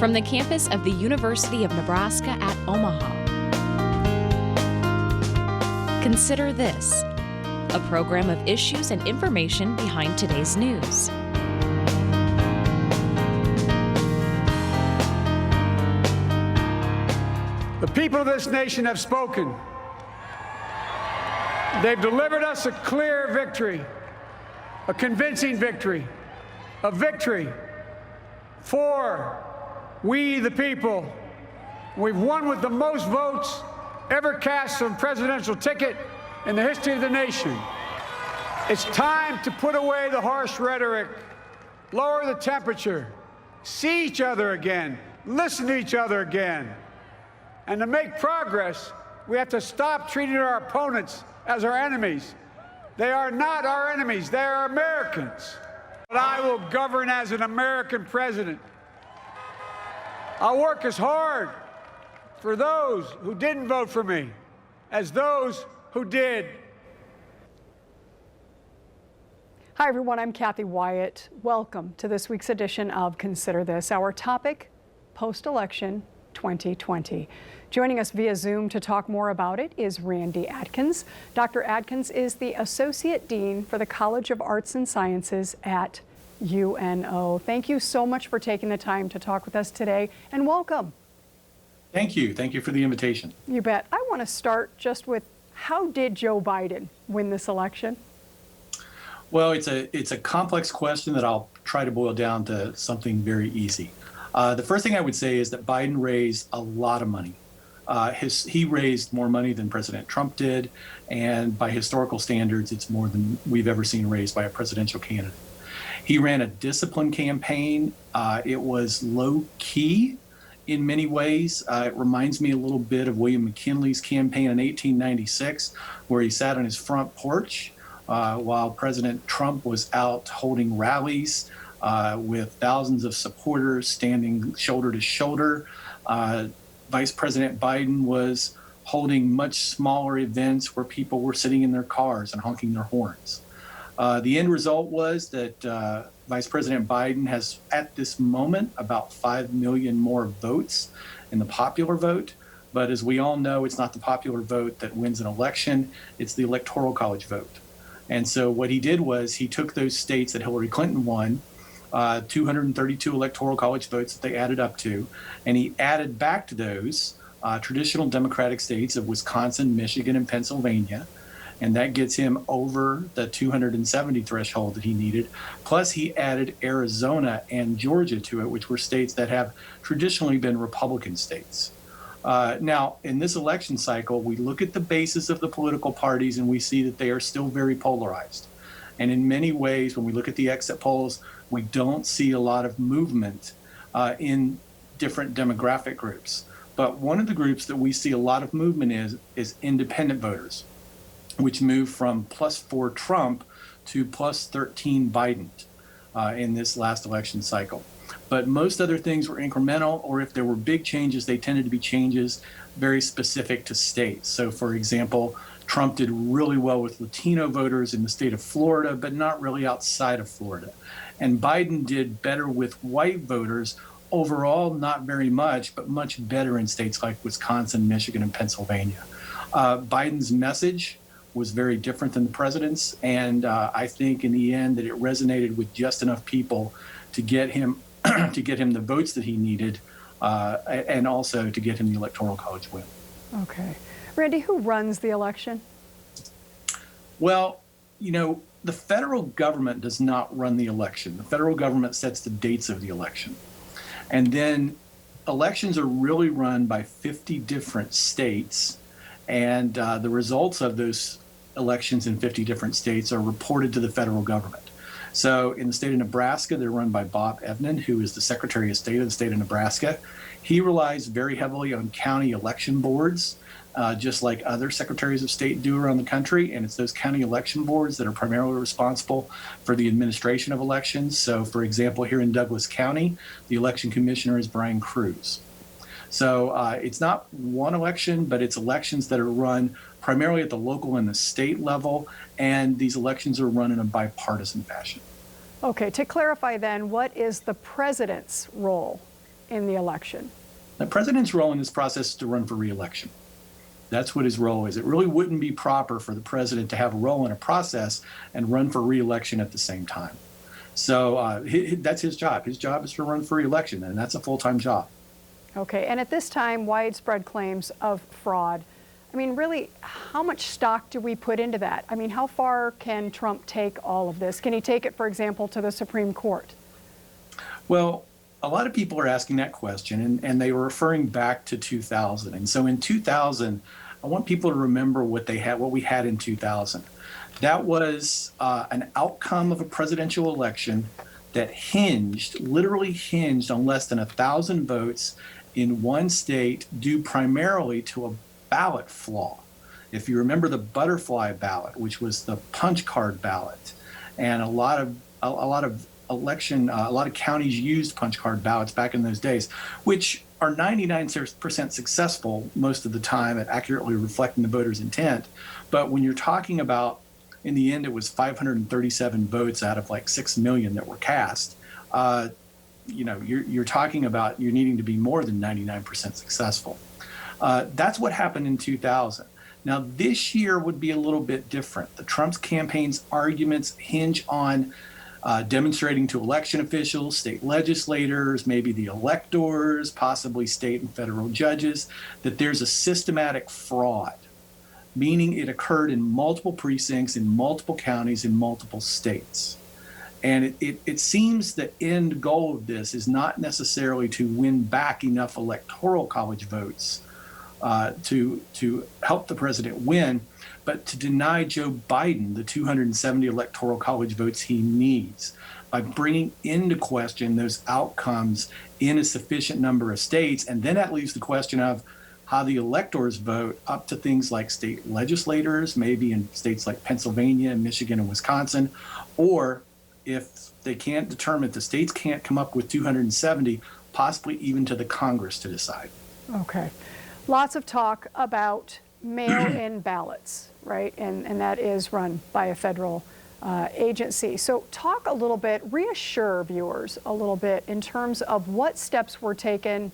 from the campus of the University of Nebraska at Omaha. Consider This, a program of issues and information behind today's news. The people of this nation have spoken. They've delivered us a clear victory, a convincing victory, a victory for we the people. We've won with the most votes ever cast on a presidential ticket in the history of the nation. It's time to put away the harsh rhetoric, lower the temperature, see each other again, listen to each other again. And to make progress, we have to stop treating our opponents as our enemies. They are not our enemies, they are Americans. But I will govern as an American president. I'll work as hard for those who didn't vote for me as those who did. Hi everyone, I'm Kathy Wyatt. Welcome to this week's edition of Consider This. Our topic, post-election 2020. Joining us via Zoom to talk more about it is Randy Adkins. Dr. Adkins is the Associate Dean for the College of Arts and Sciences at UNO. Thank you so much for taking the time to talk with us today, and welcome. Thank you. Thank you for the invitation. You bet. I want to start just with, how did Joe Biden win this election? Well, it's a complex question that I'll try to boil down to something very easy. The first thing I would say is that Biden raised a lot of money. He raised more money than President Trump did, and by historical standards, it's more than we've ever seen raised by a presidential candidate. He ran a disciplined campaign. It was low-key in many ways. It reminds me a little bit of William McKinley's campaign in 1896, where he sat on his front porch while President Trump was out holding rallies with thousands of supporters standing shoulder to shoulder. Vice President Biden was holding much smaller events where people were sitting in their cars and honking their horns. The end result was that Vice President Biden has, at this moment, about 5 million more votes in the popular vote. But as we all know, it's not the popular vote that wins an election, it's the Electoral College vote. And so what he did was he took those states that Hillary Clinton won, 232 Electoral College votes that they added up to, and he added back to those traditional Democratic states of Wisconsin, Michigan, and Pennsylvania. And that gets him over the 270 threshold that he needed. Plus, he added Arizona and Georgia to it, which were states that have traditionally been Republican states. Now, in this election cycle, we look at the basis of the political parties and we see that they are still very polarized. And in many ways, when we look at the exit polls, we don't see a lot of movement in different demographic groups. But one of the groups that we see a lot of movement is independent voters, which moved from +4 Trump to +13 Biden in this last election cycle. But most other things were incremental, or if there were big changes, they tended to be changes very specific to states. So for example, Trump did really well with Latino voters in the state of Florida, but not really outside of Florida. And Biden did better with white voters, overall not very much, but much better in states like Wisconsin, Michigan, and Pennsylvania. Biden's message was very different than the president's, and I think in the end that it resonated with just enough people to get him the votes that he needed, and also to get him the Electoral College win. Okay. Randy, who runs the election? Well, you know, the federal government does not run the election. The federal government sets the dates of the election. And then elections are really run by 50 different states, and the results of those elections in 50 different states are reported to the federal government. So in the state of Nebraska, they're run by Bob Evnen, who is the Secretary of State of the state of Nebraska. He relies very heavily on county election boards, just like other secretaries of state do around the country. And it's those county election boards that are primarily responsible for the administration of elections. So for example, here in Douglas County, the election commissioner is Brian Cruz. So it's not one election, but it's elections that are run primarily at the local and the state level, and these elections are run in a bipartisan fashion. Okay, to clarify then, what is the president's role in the election? The president's role in this process is to run for re-election. That's what his role is. It really wouldn't be proper for the president to have a role in a process and run for re-election at the same time. So that's his job. His job is to run for re-election, and that's a full-time job. Okay, and at this time, widespread claims of fraud. I mean, really, how much stock do we put into that? I mean, how far can Trump take all of this? Can he take it, for example, to the Supreme Court? Well, a lot of people are asking that question, and they were referring back to 2000. And so in 2000, I want people to remember what we had in 2000. That was an outcome of a presidential election that literally hinged on less than 1,000 votes in one state, due primarily to a ballot flaw. If you remember the butterfly ballot, which was the punch card ballot, and a lot of counties used punch card ballots back in those days, which are 99% successful most of the time at accurately reflecting the voter's intent. But when you're talking about, in the end, it was 537 votes out of like 6 million that were cast. You're talking about you're needing to be more than 99% successful. That's what happened in 2000. Now, this year would be a little bit different. The Trump's campaign's arguments hinge on demonstrating to election officials, state legislators, maybe the electors, possibly state and federal judges, that there's a systematic fraud, meaning it occurred in multiple precincts, in multiple counties, in multiple states. And it seems the end goal of this is not necessarily to win back enough electoral college votes to help the president win, but to deny Joe Biden the 270 electoral college votes he needs by bringing into question those outcomes in a sufficient number of states. And then that leaves the question of how the electors vote up to things like state legislators, maybe in states like Pennsylvania, Michigan, and Wisconsin, or if they can't determine, if the states can't come up with 270, possibly even to the Congress to decide. Okay. Lots of talk about mail-in ballots, right? And that is run by a federal agency. So talk a little bit, reassure viewers a little bit in terms of what steps were taken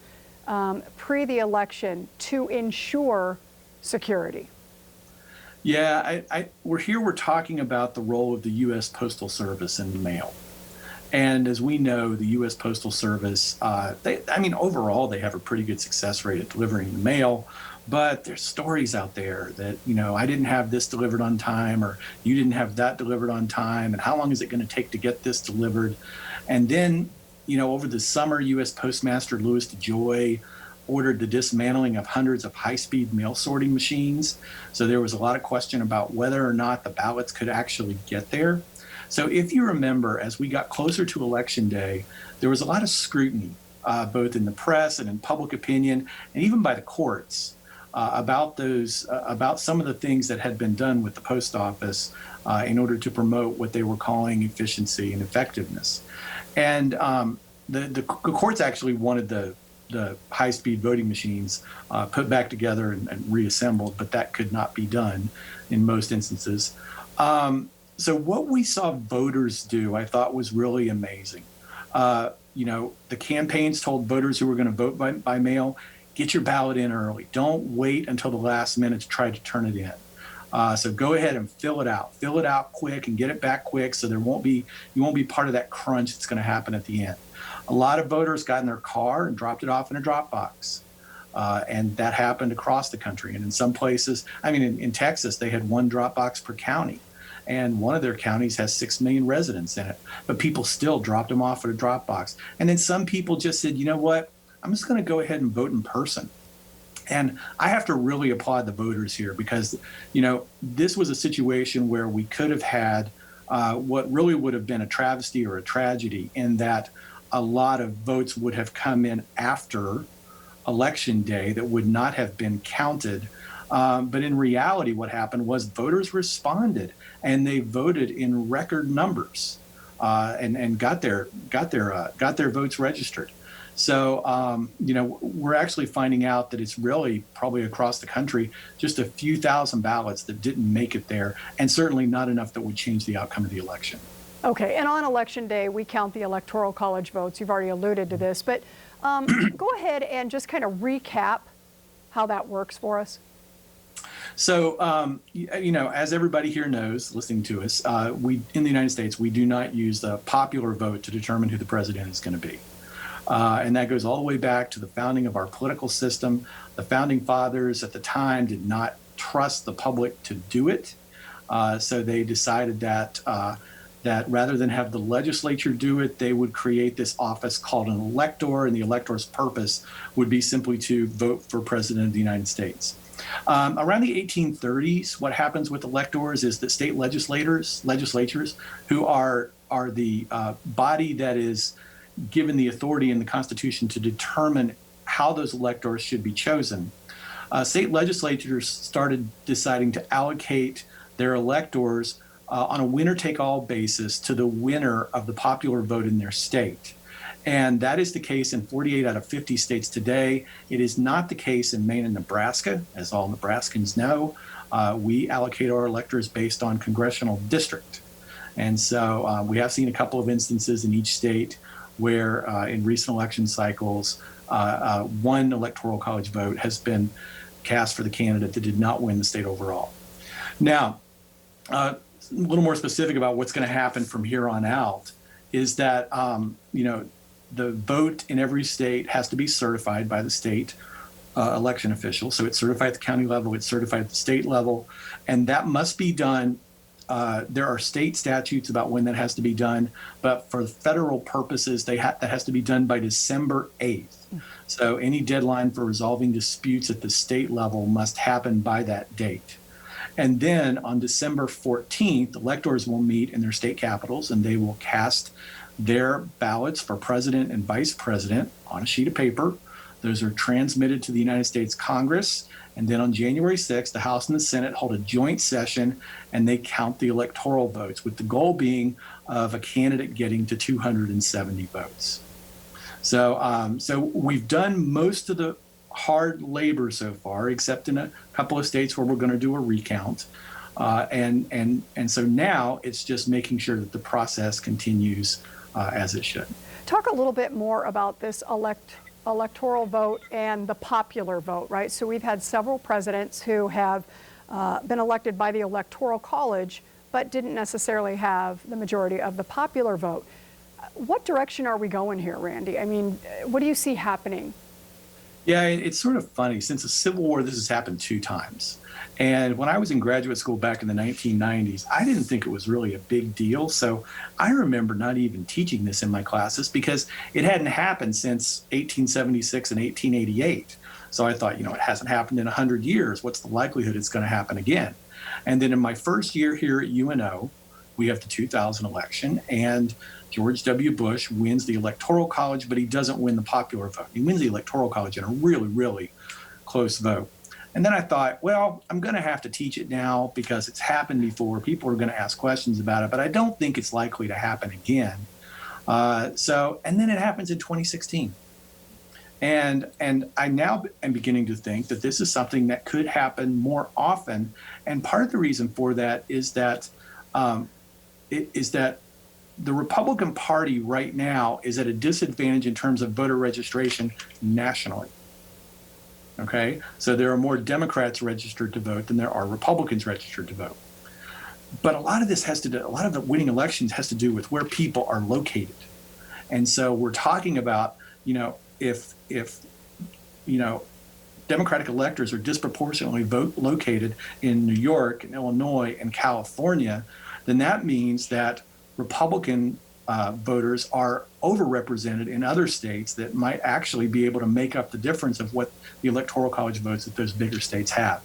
pre the election to ensure security. Yeah, we're talking about the role of the U.S. Postal Service in the mail. And as we know, the U.S. Postal Service, overall, they have a pretty good success rate at delivering the mail. But there's stories out there that, I didn't have this delivered on time, or you didn't have that delivered on time, and how long is it going to take to get this delivered? And then, over the summer, U.S. Postmaster Louis DeJoy ordered the dismantling of hundreds of high-speed mail sorting machines. So there was a lot of question about whether or not the ballots could actually get there. So if you remember, as we got closer to Election Day, there was a lot of scrutiny, both in the press and in public opinion, and even by the courts, about some of the things that had been done with the post office in order to promote what they were calling efficiency and effectiveness. And the courts actually wanted the high-speed voting machines put back together and reassembled, but that could not be done in most instances. So what we saw voters do, I thought, was really amazing. The campaigns told voters who were going to vote by mail, get your ballot in early. Don't wait until the last minute to try to turn it in. So go ahead and fill it out. Fill it out quick and get it back quick, so you won't be part of that crunch that's going to happen at the end. A lot of voters got in their car and dropped it off in a drop box. And that happened across the country. And in some places, in Texas, they had one drop box per county. And one of their counties has 6 million residents in it. But people still dropped them off at a drop box. And then some people just said, you know what? I'm just going to go ahead and vote in person. And I have to really applaud the voters here because, this was a situation where we could have had what really would have been a travesty or a tragedy, in that a lot of votes would have come in after Election Day that would not have been counted. But in reality, what happened was voters responded, and they voted in record numbers and got their votes registered. So, we're actually finding out that it's really probably across the country just a few thousand ballots that didn't make it there, and certainly not enough that would change the outcome of the election. Okay, and on Election Day, we count the Electoral College votes. You've already alluded to this, but Go ahead and just kind of recap how that works for us. So, as everybody here knows, listening to us, we in the United States, we do not use the popular vote to determine who the president is going to be. And that goes all the way back to the founding of our political system. The founding fathers at the time did not trust the public to do it. So they decided that rather than have the legislature do it, they would create this office called an elector, and the elector's purpose would be simply to vote for president of the United States. Around the 1830s, what happens with electors is that state legislatures, who are the body that is given the authority in the Constitution to determine how those electors should be chosen, state legislatures started deciding to allocate their electors on a winner-take-all basis to the winner of the popular vote in their state. And that is the case in 48 out of 50 states today. It is not the case in Maine and Nebraska. As all Nebraskans know, we allocate our electors based on congressional district. And so we have seen a couple of instances in each state where in recent election cycles, one electoral college vote has been cast for the candidate that did not win the state overall. Now, a little more specific about what's going to happen from here on out is that, the vote in every state has to be certified by the state election official. So it's certified at the county level, it's certified at the state level, and that must be done. There are state statutes about when that has to be done, but for federal purposes, that has to be done by December 8th. So any deadline for resolving disputes at the state level must happen by that date. And then on December 14th, electors will meet in their state capitals and they will cast their ballots for president and vice president on a sheet of paper. Those are transmitted to the United States Congress. And then on January 6th, the House and the Senate hold a joint session and they count the electoral votes, with the goal being of a candidate getting to 270 votes. So we've done most of the hard labor so far, except in a couple of states where we're going to do a recount. And so now it's just making sure that the process continues as it should. Talk a little bit more about this electoral vote and the popular vote, right? So we've had several presidents who have been elected by the Electoral College, but didn't necessarily have the majority of the popular vote. What direction are we going here, Randy? I mean, what do you see happening? Yeah, it's sort of funny. Since the Civil War, this has happened 2 times. And when I was in graduate school back in the 1990s, I didn't think it was really a big deal. So I remember not even teaching this in my classes because it hadn't happened since 1876 and 1888. So I thought, it hasn't happened in 100 years. What's the likelihood it's going to happen again? And then in my first year here at UNO, we have the 2000 election, and George W. Bush wins the Electoral College, but he doesn't win the popular vote. He wins the Electoral College in a really, really close vote. And then I thought, well, I'm going to have to teach it now because it's happened before. People are going to ask questions about it, but I don't think it's likely to happen again. And then it happens in 2016. And I now am beginning to think that this is something that could happen more often. And part of the reason for that is that the Republican Party right now is at a disadvantage in terms of voter registration nationally. Okay, so there are more Democrats registered to vote than there are Republicans registered to vote. But a lot of the winning elections has to do with where people are located. And so we're talking about, if Democratic electors are disproportionately located in New York and Illinois and California, then that means that Republican voters are overrepresented in other states that might actually be able to make up the difference of what the Electoral College votes that those bigger states have.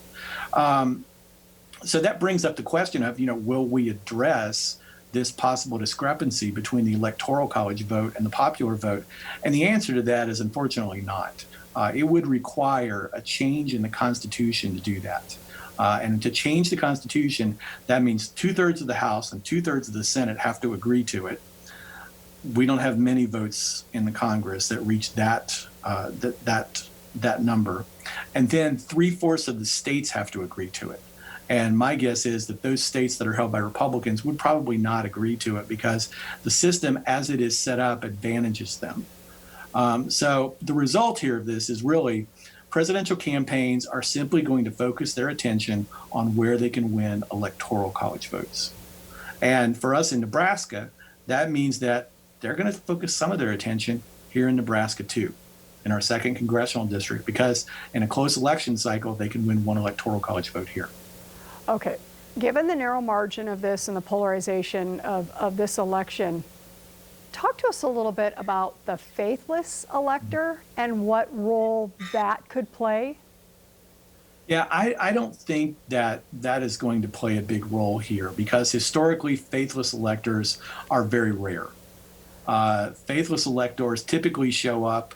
So that brings up the question of, will we address this possible discrepancy between the Electoral College vote and the popular vote? And the answer to that is unfortunately not. It would require a change in the Constitution to do that. And to change the Constitution, that means 2/3 of the House and 2/3 of the Senate have to agree to it. We don't have many votes in the Congress that reach that number. And then 3/4 of the states have to agree to it. And my guess is that those states that are held by Republicans would probably not agree to it because the system as it is set up advantages them. So the result here of this is really presidential campaigns are simply going to focus their attention on where they can win electoral college votes. And for us in Nebraska, that means that they're going to focus some of their attention here in Nebraska too, in our 2nd congressional district, because in a close election cycle, they can win 1 electoral college vote here. Okay. Given the narrow margin of this and the polarization of this election, talk to us a little bit about the faithless elector and what role that could play. Yeah, I don't think that is going to play a big role here because historically faithless electors are very rare. Faithless electors typically show up.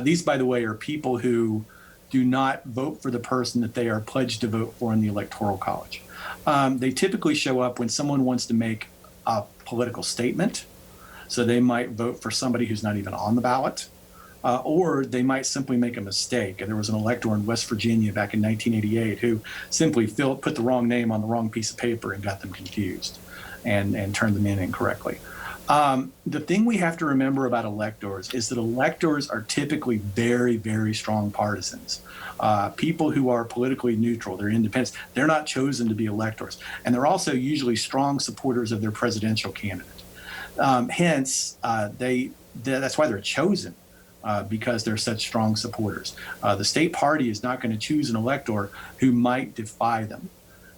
These, by the way, are people who do not vote for the person that they are pledged to vote for in the Electoral College. They typically show up when someone wants to make a political statement. So they might vote for somebody who's not even on the ballot. Or they might simply make a mistake. And there was an elector in West Virginia back in 1988 who simply put the wrong name on the wrong piece of paper and got them confused and turned them in incorrectly. The thing we have to remember about electors is that electors are typically very, very strong partisans. People who are politically neutral, they're independents, they're not chosen to be electors. And they're also usually strong supporters of their presidential candidate. Hence, that's why they're chosen. Because they're such strong supporters. The state party is not going to choose an elector who might defy them.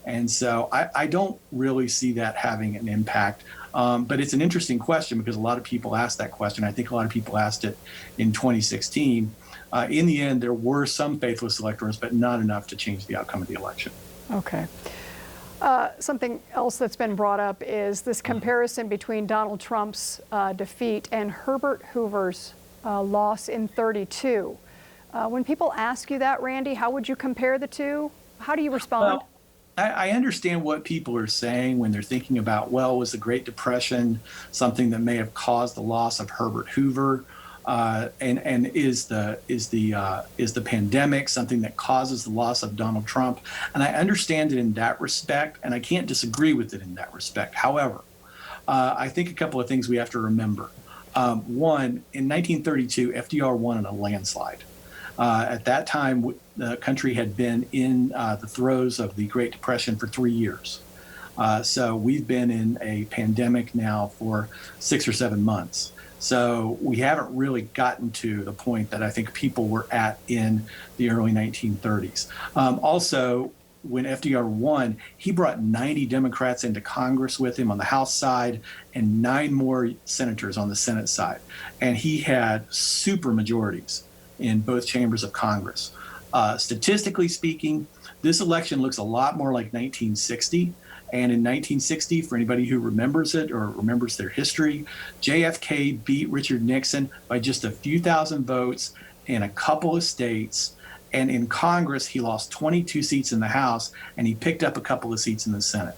And so I don't really see that having an impact. But it's an interesting question because a lot of people asked that question. I think a lot of people asked it in 2016. In the end, there were some faithless electors, but not enough to change the outcome of the election. Okay. Something else that's been brought up is this comparison between Donald Trump's defeat and Herbert Hoover's loss in 32. When people ask you that, Randy, how would you compare the two? How do you respond? Well, I understand what people are saying when they're thinking about, well, was the Great Depression something that may have caused the loss of Herbert Hoover? And is the pandemic something that causes the loss of Donald Trump? And I understand it in that respect, and I can't disagree with it in that respect. However, I think a couple of things we have to remember. One, in 1932, FDR won in a landslide. At that time, the country had been in the throes of the Great Depression for 3 years. So we've been in a pandemic now for 6 or 7 months. So we haven't really gotten to the point that I think people were at in the early 1930s. Also, when FDR won, he brought 90 Democrats into Congress with him on the House side and 9 more senators on the Senate side. And he had super majorities in both chambers of Congress. Statistically speaking, this election looks a lot more like 1960. And in 1960, for anybody who remembers it or remembers their history, JFK beat Richard Nixon by just a few thousand votes in a couple of states. And in Congress, he lost 22 seats in the House, and he picked up a couple of seats in the Senate.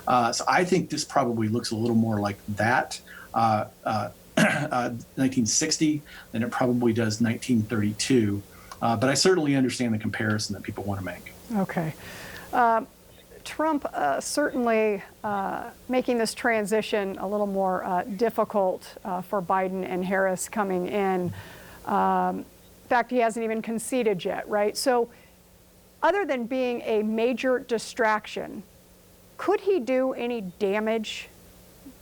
So I think this probably looks a little more like that, 1960, than it probably does 1932. But I certainly understand the comparison that people want to make. Okay. Trump certainly making this transition a little more difficult for Biden and Harris coming in. In fact, he hasn't even conceded yet, right? So other than being a major distraction, could he do any damage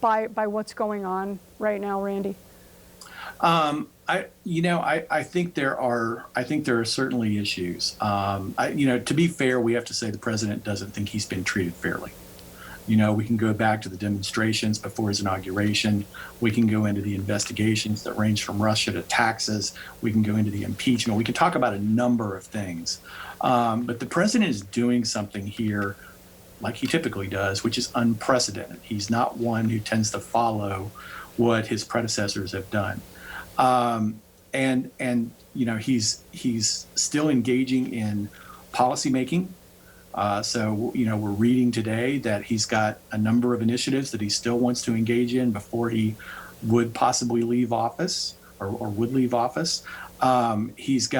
by what's going on right now, Randy? I think there are certainly issues. To be fair, we have to say the president doesn't think he's been treated fairly. We can go back to the demonstrations before his inauguration. We can go into the investigations that range from Russia to taxes. We can go into the impeachment. We can talk about a number of things. But the president is doing something here like he typically does, which is unprecedented. He's not one who tends to follow what his predecessors have done. He's still engaging in policymaking. So we're reading today that he's got a number of initiatives that he still wants to engage in before he would possibly leave office or would leave office. He's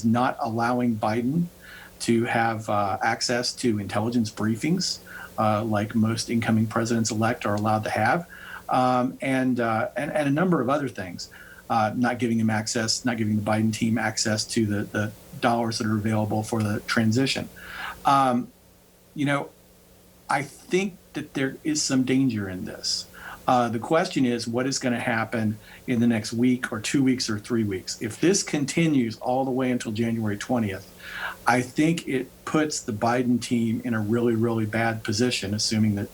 not allowing Biden to have access to intelligence briefings like most incoming presidents-elect are allowed to have, and a number of other things. not giving him access, not giving the Biden team access to the dollars that are available for the transition. You know, I think that there is some danger in this. The question is, what is going to happen in the next week or 2 weeks or 3 weeks? If this continues all the way until January 20th, I think it puts the Biden team in a really, really bad position, assuming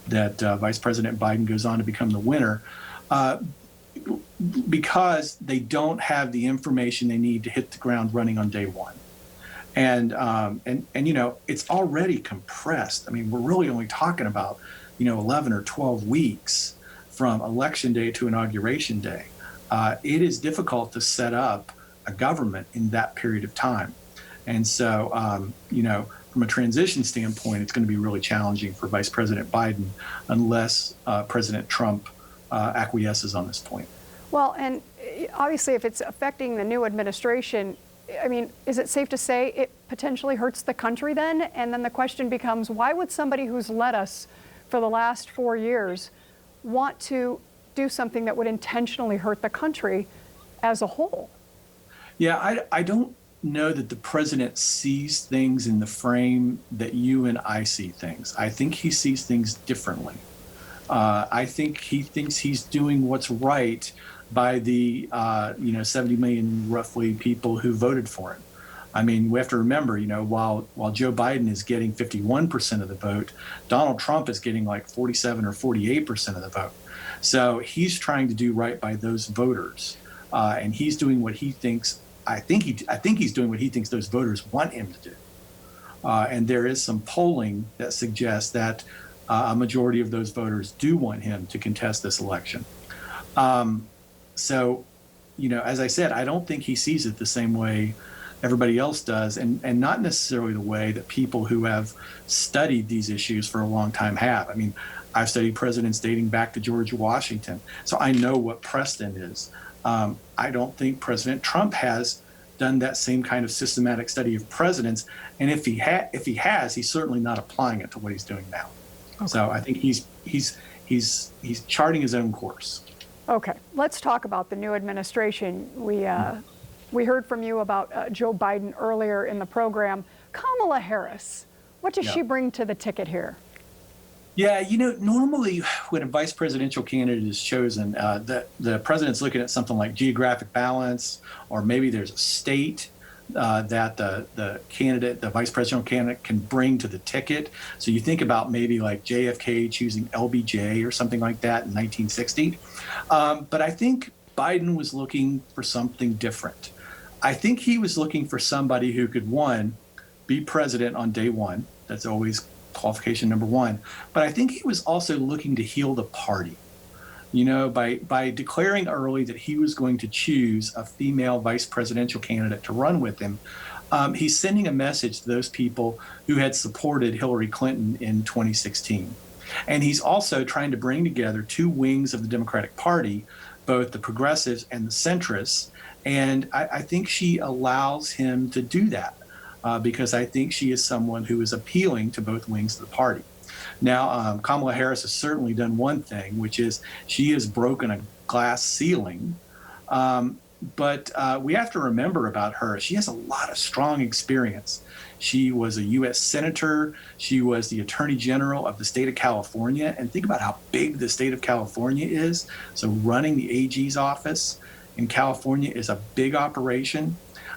that Vice President Biden goes on to become the winner, because they don't have the information they need to hit the ground running on day one. And you know, it's already compressed. I mean, we're really only talking about, 11 or 12 weeks from election day to inauguration day. It is difficult to set up a government in that period of time. And so, from a transition standpoint, it's going to be really challenging for Vice President Biden unless President Trump acquiesces on this point. Well, and obviously, if it's affecting the new administration, I mean, is it safe to say it potentially hurts the country then? And then the question becomes, why would somebody who's led us for the last 4 years want to do something that would intentionally hurt the country as a whole? Yeah, I don't know that the president sees things in the frame that you and I see things. I think he sees things differently. I think he thinks he's doing what's right by the 70 million roughly people who voted for him. I mean, we have to remember, while Joe Biden is getting 51% of the vote, Donald Trump is getting like 47 or 48% of the vote. So he's trying to do right by those voters, and he's doing what he thinks. I think he's doing what he thinks those voters want him to do. And there is some polling that suggests that a majority of those voters do want him to contest this election. So, as I said, I don't think he sees it the same way everybody else does, and not necessarily the way that people who have studied these issues for a long time have. I mean, I've studied presidents dating back to George Washington, so I know what precedent is. I don't think President Trump has done that same kind of systematic study of presidents, and if he has, he's certainly not applying it to what he's doing now. Okay. So I think he's charting his own course. Okay, let's talk about the new administration. We heard from you about Joe Biden earlier in the program. Kamala Harris, what does she bring to the ticket here? Yeah, normally when a vice presidential candidate is chosen, the president's looking at something like geographic balance, or maybe there's a state that the vice presidential candidate can bring to the ticket. So you think about maybe like JFK choosing LBJ or something like that in 1960. But I think Biden was looking for something different. I think he was looking for somebody who could, one, be president on day one. That's always qualification number one. But I think he was also looking to heal the party. By declaring early that he was going to choose a female vice presidential candidate to run with him, he's sending a message to those people who had supported Hillary Clinton in 2016. And he's also trying to bring together two wings of the Democratic Party, both the progressives and the centrists. And I think she allows him to do that because I think she is someone who is appealing to both wings of the party. Now, Kamala Harris has certainly done one thing, which is she has broken a glass ceiling. But we have to remember about her, she has a lot of strong experience. She was a U.S. Senator. She was the Attorney General of the state of California. And think about how big the state of California is. So running the AG's office in California is a big operation.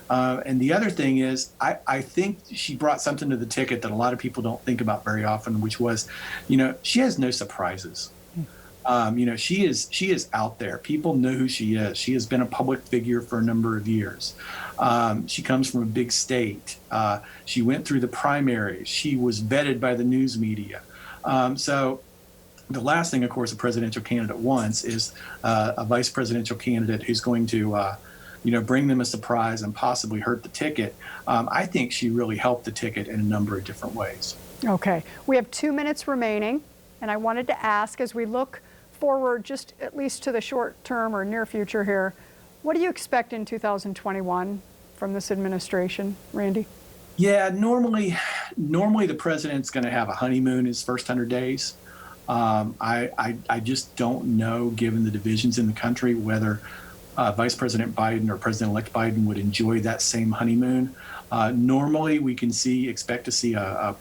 And the other thing is, I think she brought something to the ticket that a lot of people don't think about very often, which was, she has no surprises. She is out there. People know who she is. She has been a public figure for a number of years. She comes from a big state. She went through the primaries. She was vetted by the news media. So the last thing, of course, a presidential candidate wants is a vice presidential candidate who's going to bring them a surprise and possibly hurt the ticket. I think she really helped the ticket in a number of different ways. Okay, we have 2 minutes remaining, and I wanted to ask, as we look forward just at least to the short term or near future here, what do you expect in 2021 from this administration, Randy? Yeah, normally the president's going to have a honeymoon his first 100 days. I just don't know, given the divisions in the country, whether Vice President Biden or President-elect Biden would enjoy that same honeymoon. Normally, we can expect to see a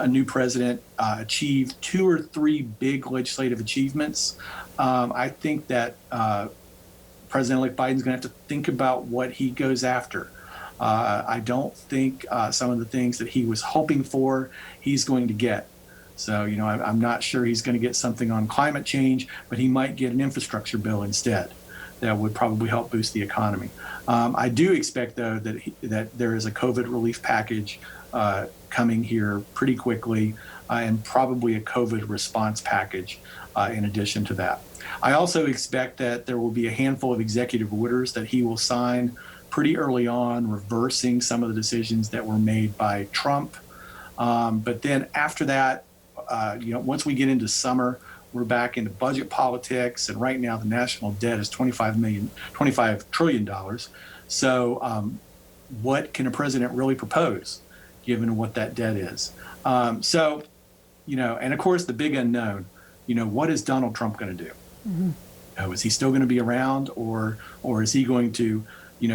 new president achieve 2 or 3 big legislative achievements. I think that President-elect Biden's going to have to think about what he goes after. I don't think some of the things that he was hoping for, he's going to get. So, I'm not sure he's going to get something on climate change, but he might get an infrastructure bill instead that would probably help boost the economy. I do expect, though, that there is a COVID relief package coming here pretty quickly, and probably a COVID response package in addition to that. I also expect that there will be a handful of executive orders that he will sign pretty early on, reversing some of the decisions that were made by Trump. But then after that, once we get into summer, we're back into budget politics, and right now the national debt is $25 trillion. So what can a president really propose, given what that debt is? And of course the big unknown, what is Donald Trump going to do? Mm-hmm. Is he still going to be around, or is he going to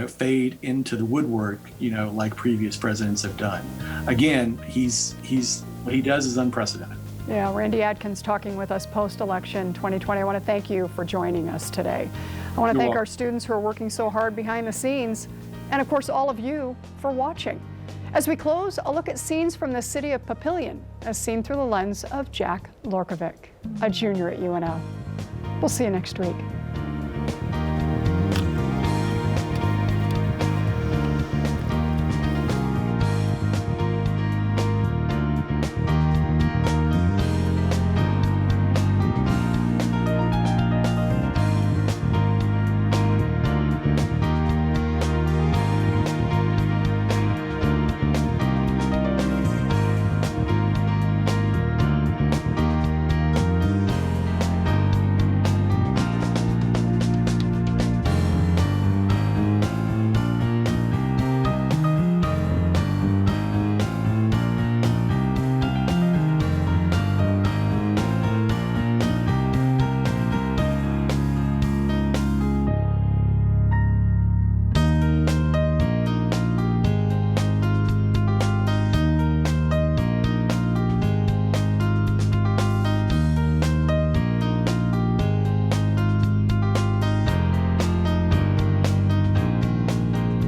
fade into the woodwork, like previous presidents have done? Again, what he does is unprecedented. Yeah, Randy Adkins talking with us post-election 2020. I want to thank you for joining us today. I want to thank our students who are working so hard behind the scenes, and of course all of you for watching. As we close, a look at scenes from the city of Papillion, as seen through the lens of Jack Lorkovic, a junior at UNO. We'll see you next week.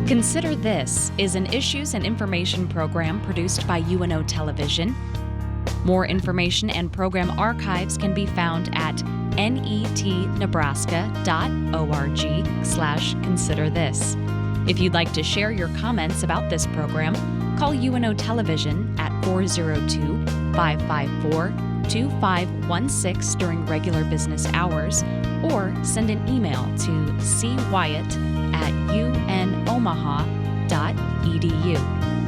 Consider This is an issues and information program produced by UNO Television. More information and program archives can be found at netnebraska.org/considerthis. If you'd like to share your comments about this program, call UNO Television at 402-554-2516 during regular business hours, or send an email to cwyatt@unomaha.edu.